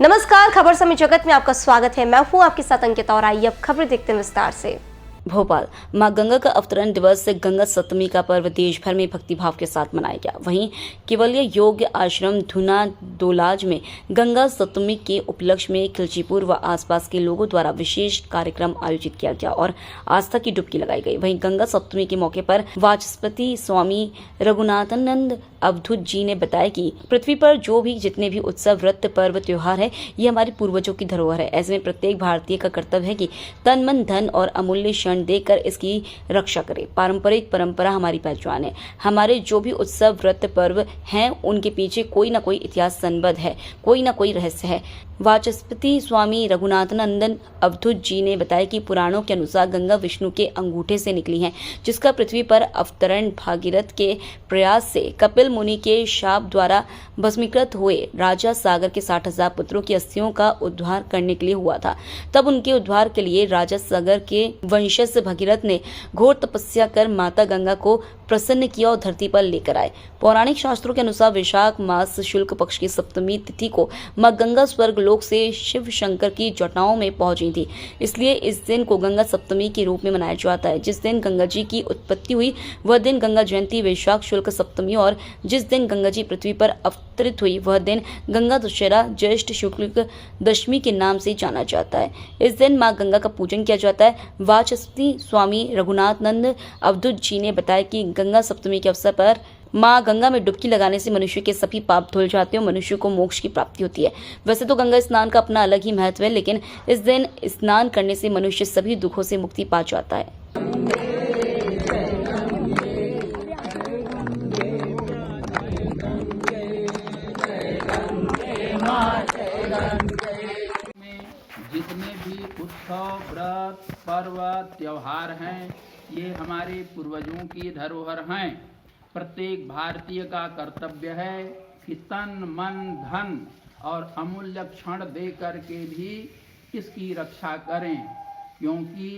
नमस्कार, खबर समय जगत में आपका स्वागत है। मैं हूं आपके साथ अंकिता और आइए अब खबर देखते हैं विस्तार से। भोपाल मां गंगा का अवतरण दिवस गंगा सप्तमी का पर्व देश भर में भक्तिभाव के साथ मनाया गया। वहीं केवलिया योग आश्रम धुना दोलाज में गंगा सप्तमी के उपलक्ष्य में खिलचीपुर व आसपास के लोगों द्वारा विशेष कार्यक्रम आयोजित किया गया और आस्था की डुबकी लगाई गई। वहीं गंगा सप्तमी के मौके पर वाचस्पति स्वामी रघुनाथानंद अवधूत जी ने बताया कि पृथ्वी पर जो भी जितने भी उत्सव, व्रत, पर्व, त्योहार है, ये हमारे पूर्वजों की धरोहर है। ऐसे में प्रत्येक भारतीय का कर्तव्य है कि तन, मन, धन और अमूल्य क्षण देकर इसकी रक्षा करे। पारंपरिक परंपरा हमारी पहचान है। हमारे जो भी उत्सव, व्रत, पर्व हैं, उनके पीछे कोई न कोई इतिहास संबद्ध है, कोई न कोई रहस्य है। वाचस्पति स्वामी रघुनाथानंद अवधूत जी ने बताया कि पुराणों के अनुसार गंगा विष्णु के अंगूठे से निकली है, जिसका पृथ्वी पर अवतरण भागीरथ के प्रयास से कपिल मुनि के शाप द्वारा भस्मीकृत हुए राजा सागर के 60,000 पुत्रों की अस्थियों का उद्धार करने के लिए हुआ था। तब उनके उद्धार के लिए राजा सागर के वंशज भगीरथ ने घोर तपस्या कर माता गंगा को प्रसन्न किया और धरती पर लेकर आए। पौराणिक शास्त्रों के अनुसार वैशाख मास शुक्ल पक्ष की सप्तमी तिथि को मां गंगा स्वर्ग लोक से शिव शंकर की जटाओं में पहुंची थी। इसलिए इस दिन को गंगा सप्तमी के रूप में मनाया जाता है। जिस दिन गंगा जी की उत्पत्ति हुई वह दिन गंगा जयंती वैशाख शुक्ल सप्तमी और जिस दिन गंगा जी पृथ्वी पर अवतरित हुई वह दिन गंगा दशहरा ज्येष्ठ शुक्ल दशमी के नाम से जाना जाता है। इस दिन मां गंगा का पूजन किया जाता है। वाचस्पति स्वामी रघुनाथानंद अवधूत जी ने बताया कि गंगा सप्तमी के अवसर पर मां गंगा में डुबकी लगाने से मनुष्य के सभी पाप धुल जाते हैं और मनुष्य को मोक्ष की प्राप्ति होती है। वैसे तो गंगा स्नान का अपना अलग ही महत्व है, लेकिन इस दिन स्नान करने से मनुष्य सभी दुखों से मुक्ति पा जाता है। जितने भी उत्सव, व्रत, पर्व, त्योहार हैं, ये हमारे पूर्वजों की धरोहर हैं। प्रत्येक भारतीय का कर्तव्य है कि तन, मन, धन और अमूल्य क्षण दे करके भी इसकी रक्षा करें, क्योंकि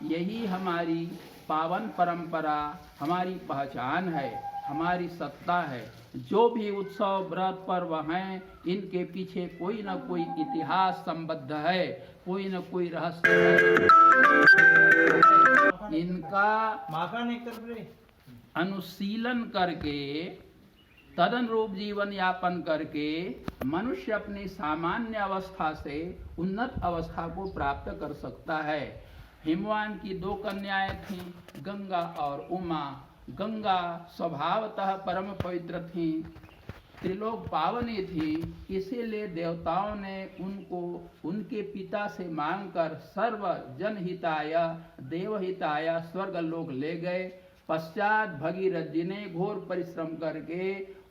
यही हमारी पावन परंपरा, हमारी पहचान है, हमारी सत्ता है। जो भी उत्सव, व्रत, पर्व हैं, इनके पीछे कोई न कोई इतिहास संबद्ध है, कोई न कोई रहस्य है। इनका अनुशीलन करके, तदनुरूप जीवन यापन करके मनुष्य अपनी सामान्य अवस्था से उन्नत अवस्था को प्राप्त कर सकता है। हिमवान की 2 कन्याएं थीं, गंगा और उमा। गंगा स्वभावतः परम पवित्र थी, त्रिलोक पावनी थी, इसीलिए देवताओं ने उनको उनके पिता से मांगकर सर्व जनहिताय देवहिताय स्वर्गलोक ले गए। पश्चात भगीरथ जी ने घोर परिश्रम करके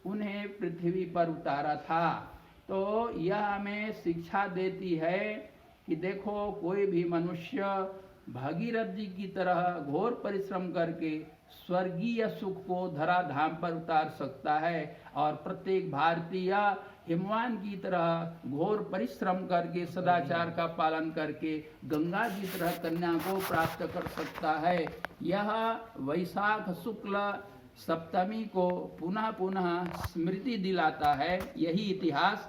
उन्हें पृथ्वी पर उतारा था। तो यह हमें शिक्षा देती है कि देखो, कोई भी मनुष्य भगीरथ जी की तरह घोर परिश्रम करके स्वर्गीय सुख को धराधाम पर उतार सकता है और प्रत्येक भारतीय हिमवान की तरह घोर परिश्रम करके, सदाचार का पालन करके गंगा की तरह कन्या को प्राप्त कर सकता है। यह वैशाख शुक्ल सप्तमी को पुनः पुनः स्मृति दिलाता है, यही इतिहास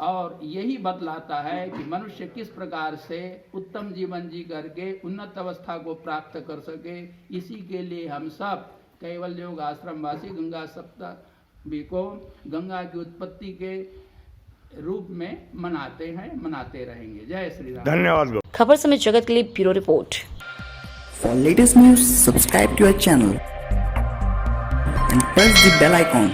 और यही बतलाता है कि मनुष्य किस प्रकार से उत्तम जीवन जी करके उन्नत अवस्था को प्राप्त कर सके। इसी के लिए हम सब केवल योग आश्रम वासी गंगा सप्तमी को गंगा की उत्पत्ति के रूप में मनाते हैं, मनाते रहेंगे। जय श्री राम। धन्यवाद। खबर समय जगत के लिए bureau report. For latest news, subscribe to our channel and press the bell icon.